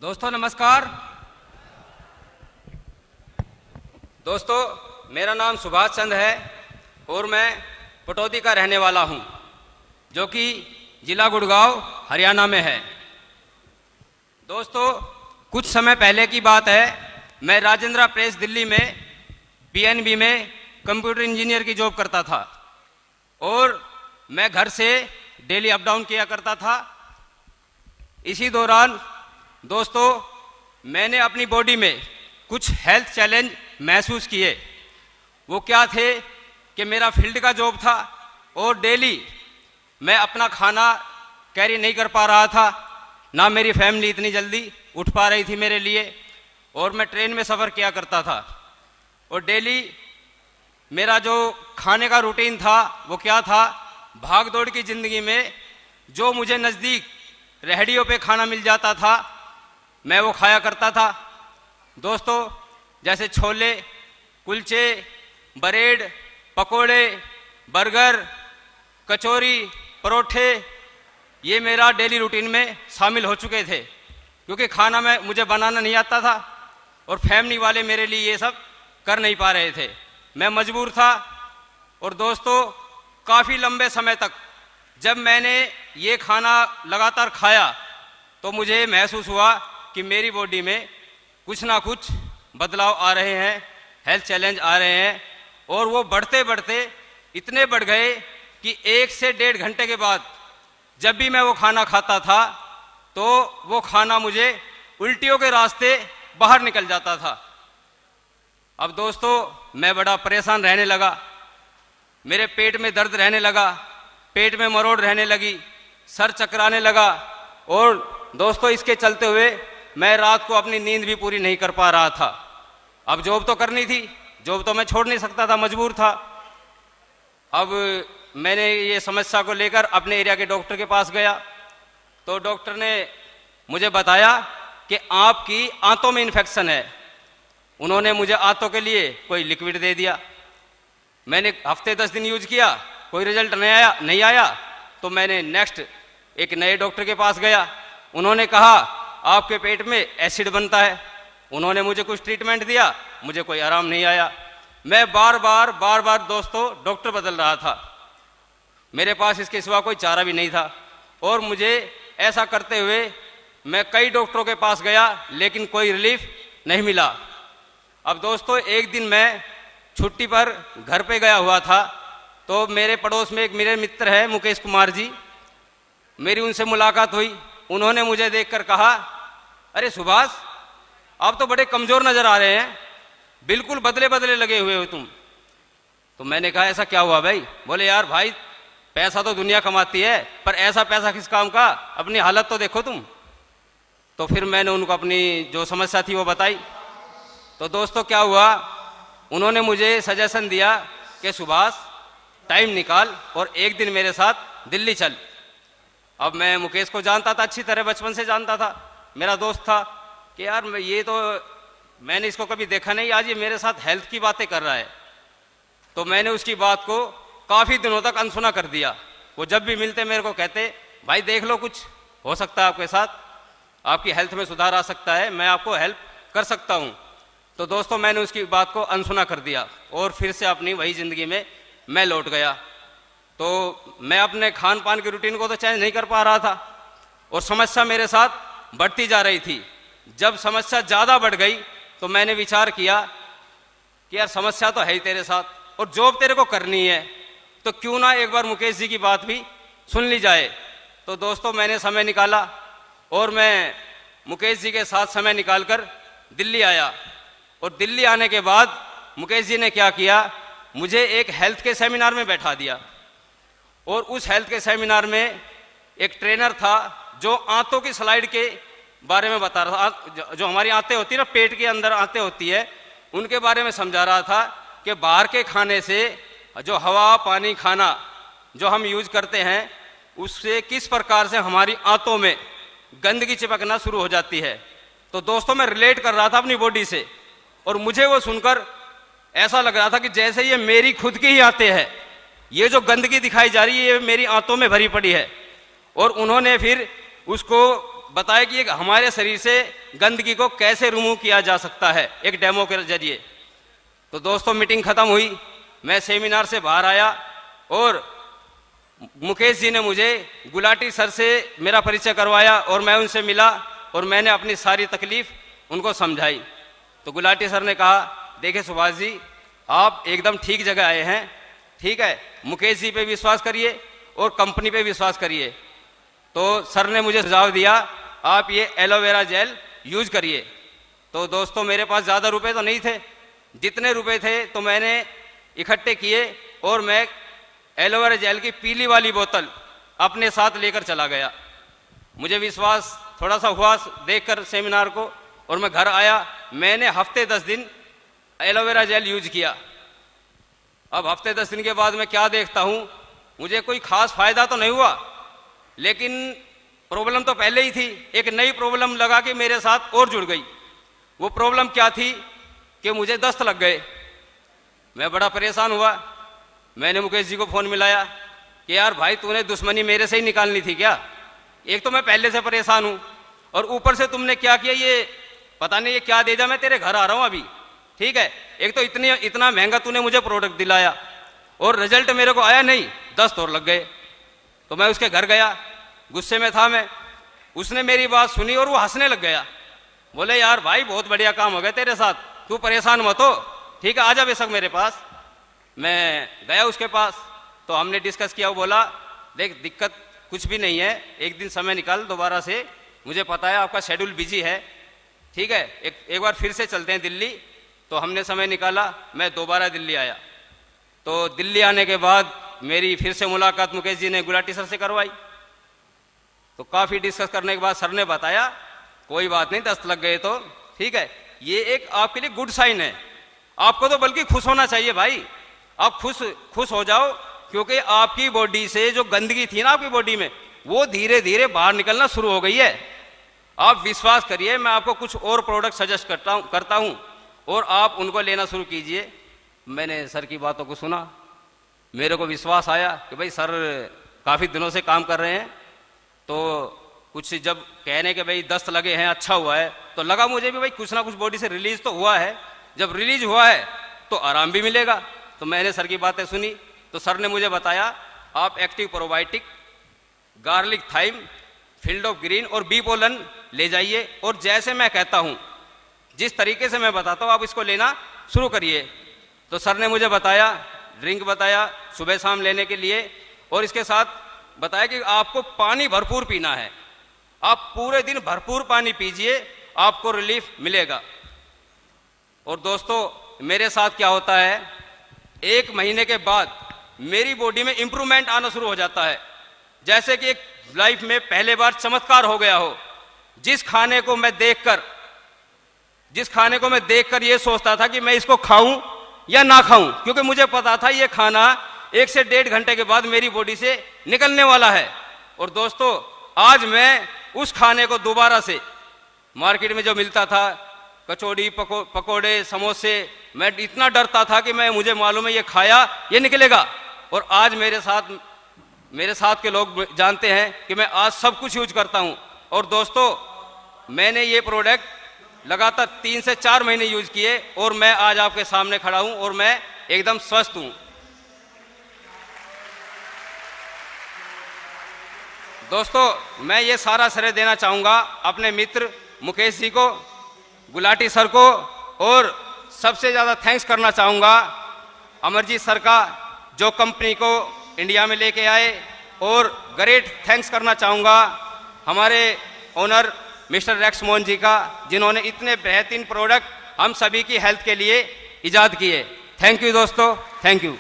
दोस्तों नमस्कार। दोस्तों मेरा नाम सुभाष चंद है और मैं पटौदी का रहने वाला हूं, जो कि जिला गुड़गांव हरियाणा में है। दोस्तों कुछ समय पहले की बात है, मैं राजेंद्रा प्रेस दिल्ली में पीएनबी में कंप्यूटर इंजीनियर की जॉब करता था और मैं घर से डेली अप डाउन किया करता था। इसी दौरान दोस्तों मैंने अपनी बॉडी में कुछ हेल्थ चैलेंज महसूस किए। वो क्या थे कि मेरा फील्ड का जॉब था और डेली मैं अपना खाना कैरी नहीं कर पा रहा था, ना मेरी फैमिली इतनी जल्दी उठ पा रही थी मेरे लिए, और मैं ट्रेन में सफ़र किया करता था। और डेली मेरा जो खाने का रूटीन था वो क्या था, भाग दौड़ की ज़िंदगी में जो मुझे नज़दीक रेहड़ियों पे खाना मिल जाता था मैं वो खाया करता था। दोस्तों जैसे छोले, कुलचे, ब्रेड, पकोड़े, बर्गर, कचौरी, परोठे, ये मेरा डेली रूटीन में शामिल हो चुके थे, क्योंकि खाना मुझे बनाना नहीं आता था और फैमिली वाले मेरे लिए ये सब कर नहीं पा रहे थे। मैं मजबूर था। और दोस्तों काफ़ी लंबे समय तक जब मैंने ये खाना लगातार खाया तो मुझे महसूस हुआ कि मेरी बॉडी में कुछ ना कुछ बदलाव आ रहे हैं, हेल्थ चैलेंज आ रहे हैं। और वो बढ़ते बढ़ते इतने बढ़ गए कि 1 से 1.5 घंटे के बाद जब भी मैं वो खाना खाता था तो वो खाना मुझे उल्टियों के रास्ते बाहर निकल जाता था। अब दोस्तों मैं बड़ा परेशान रहने लगा, मेरे पेट में दर्द रहने लगा, पेट में मरोड़ रहने लगी, सर चकराने लगा। और दोस्तों इसके चलते हुए मैं रात को अपनी नींद भी पूरी नहीं कर पा रहा था। अब जॉब तो करनी थी, जॉब तो मैं छोड़ नहीं सकता था, मजबूर था। अब मैंने ये समस्या को लेकर अपने एरिया के डॉक्टर के पास गया तो डॉक्टर ने मुझे बताया कि आपकी आंतों में इन्फेक्शन है। उन्होंने मुझे आंतों के लिए कोई लिक्विड दे दिया। मैंने हफ्ते 10 दिन यूज किया, कोई रिजल्ट नहीं आया तो मैंने नेक्स्ट एक नए डॉक्टर के पास गया। उन्होंने कहा आपके पेट में एसिड बनता है। उन्होंने मुझे कुछ ट्रीटमेंट दिया, मुझे कोई आराम नहीं आया। मैं बार बार दोस्तों डॉक्टर बदल रहा था, मेरे पास इसके सिवा कोई चारा भी नहीं था। और मुझे ऐसा करते हुए मैं कई डॉक्टरों के पास गया लेकिन कोई रिलीफ नहीं मिला। अब दोस्तों एक दिन मैं छुट्टी पर घर पे गया हुआ था तो मेरे पड़ोस में एक मेरे मित्र है मुकेश कुमार जी, मेरी उनसे मुलाकात हुई। उन्होंने मुझे देखकर कहा, अरे सुभाष आप तो बड़े कमज़ोर नज़र आ रहे हैं, बिल्कुल बदले बदले लगे हुए हो तुम। तो मैंने कहा ऐसा क्या हुआ भाई? बोले यार भाई पैसा तो दुनिया कमाती है पर ऐसा पैसा किस काम का, अपनी हालत तो देखो तुम। तो फिर मैंने उनको अपनी जो समस्या थी वो बताई। तो दोस्तों क्या हुआ, उन्होंने मुझे सजेशन दिया कि सुभाष टाइम निकाल और एक दिन मेरे साथ दिल्ली चल। अब मैं मुकेश को जानता था अच्छी तरह, बचपन से जानता था, मेरा दोस्त था कि यार ये तो मैंने इसको कभी देखा नहीं, आज ये मेरे साथ हेल्थ की बातें कर रहा है। तो मैंने उसकी बात को काफ़ी दिनों तक अनसुना कर दिया। वो जब भी मिलते मेरे को कहते भाई देख लो कुछ हो सकता है आपके साथ, आपकी हेल्थ में सुधार आ सकता है, मैं आपको हेल्प कर सकता हूँ। तो दोस्तों मैंने उसकी बात को अनसुना कर दिया और फिर से अपनी वही ज़िंदगी में मैं लौट गया। तो मैं अपने खान पान की रूटीन को तो चेंज नहीं कर पा रहा था और समस्या मेरे साथ बढ़ती जा रही थी। जब समस्या ज़्यादा बढ़ गई तो मैंने विचार किया कि यार समस्या तो है ही तेरे साथ और जॉब तेरे को करनी है, तो क्यों ना एक बार मुकेश जी की बात भी सुन ली जाए। तो दोस्तों मैंने समय निकाला और मैं मुकेश जी के साथ समय निकालकर दिल्ली आया। और दिल्ली आने के बाद मुकेश जी ने क्या किया, मुझे एक हेल्थ के सेमिनार में बैठा दिया। और उस हेल्थ के सेमिनार में एक ट्रेनर था जो आंतों की स्लाइड के बारे में बता रहा था। जो हमारी आंतें होती है ना, पेट के अंदर आंतें होती है, उनके बारे में समझा रहा था कि बाहर के खाने से जो हवा पानी खाना जो हम यूज करते हैं उससे किस प्रकार से हमारी आंतों में गंदगी चिपकना शुरू हो जाती है। तो दोस्तों मैं रिलेट कर रहा था अपनी बॉडी से और मुझे वो सुनकर ऐसा लग रहा था कि जैसे ये मेरी खुद की ही आंतें हैं, ये जो गंदगी दिखाई जा रही है ये मेरी आंतों में भरी पड़ी है। और उन्होंने फिर उसको बताया कि हमारे शरीर से गंदगी को कैसे रिमूव किया जा सकता है एक डेमो के जरिए। तो दोस्तों मीटिंग खत्म हुई, मैं सेमिनार से बाहर आया और मुकेश जी ने मुझे गुलाटी सर से मेरा परिचय करवाया और मैं उनसे मिला और मैंने अपनी सारी तकलीफ उनको समझाई। तो गुलाटी सर ने कहा, देखिए सुभाष जी, आप एकदम ठीक जगह आए हैं, ठीक है, मुकेश जी पे विश्वास करिए और कंपनी पे विश्वास करिए। तो सर ने मुझे सुझाव दिया, आप ये एलोवेरा जेल यूज करिए। तो दोस्तों मेरे पास ज़्यादा रुपए तो नहीं थे, जितने रुपए थे तो मैंने इकट्ठे किए और मैं एलोवेरा जेल की पीली वाली बोतल अपने साथ लेकर चला गया। मुझे विश्वास थोड़ा सा हुआ देखकर सेमिनार को, और मैं घर आया। मैंने हफ्ते 10 दिन एलोवेरा जेल यूज किया। अब हफ्ते 10 दिन के बाद मैं क्या देखता हूँ, मुझे कोई खास फायदा तो नहीं हुआ, लेकिन प्रॉब्लम तो पहले ही थी। एक नई प्रॉब्लम लगा के मेरे साथ और जुड़ गई। वो प्रॉब्लम क्या थी कि मुझे दस्त लग गए। मैं बड़ा परेशान हुआ। मैंने मुकेश जी को फ़ोन मिलाया कि यार भाई, तूने दुश्मनी मेरे से ही निकालनी थी क्या? एक तो मैं पहले से परेशान हूँ और ऊपर से तुमने क्या किया, ये पता नहीं ये क्या दे जा, मैं तेरे घर आ रहा हूँ अभी, ठीक है। एक तो इतना महंगा तूने मुझे प्रोडक्ट दिलाया और रिजल्ट मेरे को आया नहीं, दस्त और लग गए। तो मैं उसके घर गया, गुस्से में था मैं। उसने मेरी बात सुनी और वो हंसने लग गया। बोले, यार भाई, बहुत बढ़िया काम हो गया तेरे साथ, तू परेशान मत हो, ठीक है, आ जा बेशक मेरे पास। मैं गया उसके पास, तो हमने डिस्कस किया। वो बोला, देख दिक्कत कुछ भी नहीं है, एक दिन समय निकाल दोबारा से, मुझे पता है आपका शेड्यूल बिजी है, ठीक है, एक बार फिर से चलते हैं दिल्ली। तो हमने समय निकाला, मैं दोबारा दिल्ली आया। तो दिल्ली आने के बाद मेरी फिर से मुलाकात मुकेश जी ने गुलाटी सर से करवाई। तो काफ़ी डिस्कस करने के बाद सर ने बताया, कोई बात नहीं, दस्त लग गए तो ठीक है, ये एक आपके लिए गुड साइन है, आपको तो बल्कि खुश होना चाहिए भाई, आप खुश हो जाओ, क्योंकि आपकी बॉडी से जो गंदगी थी ना आपकी बॉडी में, वो धीरे धीरे बाहर निकलना शुरू हो गई है। आप विश्वास करिए, मैं आपको कुछ और प्रोडक्ट सजेस्ट करता हूँ और आप उनको लेना शुरू कीजिए। मैंने सर की बातों को सुना, मेरे को विश्वास आया कि भाई सर काफ़ी दिनों से काम कर रहे हैं। तो कुछ जब कहने के भाई दस्त लगे हैं, अच्छा हुआ है, तो लगा मुझे भी भाई कुछ ना कुछ बॉडी से रिलीज तो हुआ है। जब रिलीज हुआ है तो आराम भी मिलेगा। तो मैंने सर की बातें सुनी। तो सर ने मुझे बताया, आप active probiotic, garlic thyme, field of green और बी पोलन ले जाइए, और जैसे मैं कहता हूँ, जिस तरीके से मैं बताता हूँ, आप इसको लेना शुरू करिए। तो सर ने मुझे बताया, ड्रिंक बताया सुबह शाम लेने के लिए, और इसके साथ बताया कि आपको पानी भरपूर पीना है, आप पूरे दिन भरपूर पानी पीजिए, आपको रिलीफ मिलेगा। और दोस्तों मेरे साथ क्या होता है, 1 महीने के बाद मेरी बॉडी में इंप्रूवमेंट आना शुरू हो जाता है, जैसे कि एक लाइफ में पहले बार चमत्कार हो गया हो। जिस खाने को मैं देखकर ये सोचता था कि मैं इसको खाऊं या ना खाऊं, क्योंकि मुझे पता था ये खाना 1 से 1.5 घंटे के बाद मेरी बॉडी से निकलने वाला है। और दोस्तों आज मैं उस खाने को दोबारा से, मार्केट में जो मिलता था कचौड़ी पकोड़े समोसे, मैं इतना डरता था कि मुझे मालूम है ये खाया ये निकलेगा, और आज मेरे साथ के लोग जानते हैं कि मैं आज सब कुछ यूज करता हूं। और दोस्तों मैंने ये प्रोडक्ट लगातार 3 से 4 महीने यूज किए और मैं आज आपके सामने खड़ा हूं और मैं एकदम स्वस्थ हूं। दोस्तों मैं ये सारा श्रेय देना चाहूँगा अपने मित्र मुकेश जी को, गुलाटी सर को, और सबसे ज़्यादा थैंक्स करना चाहूँगा अमरजीत सर का, जो कंपनी को इंडिया में लेके आए, और ग्रेट थैंक्स करना चाहूँगा हमारे owner mister racks Mohan ji का, जिन्होंने इतने बेहतरीन प्रोडक्ट हम सभी की हेल्थ के लिए इजाद किए। थैंक यू दोस्तों, थैंक यू।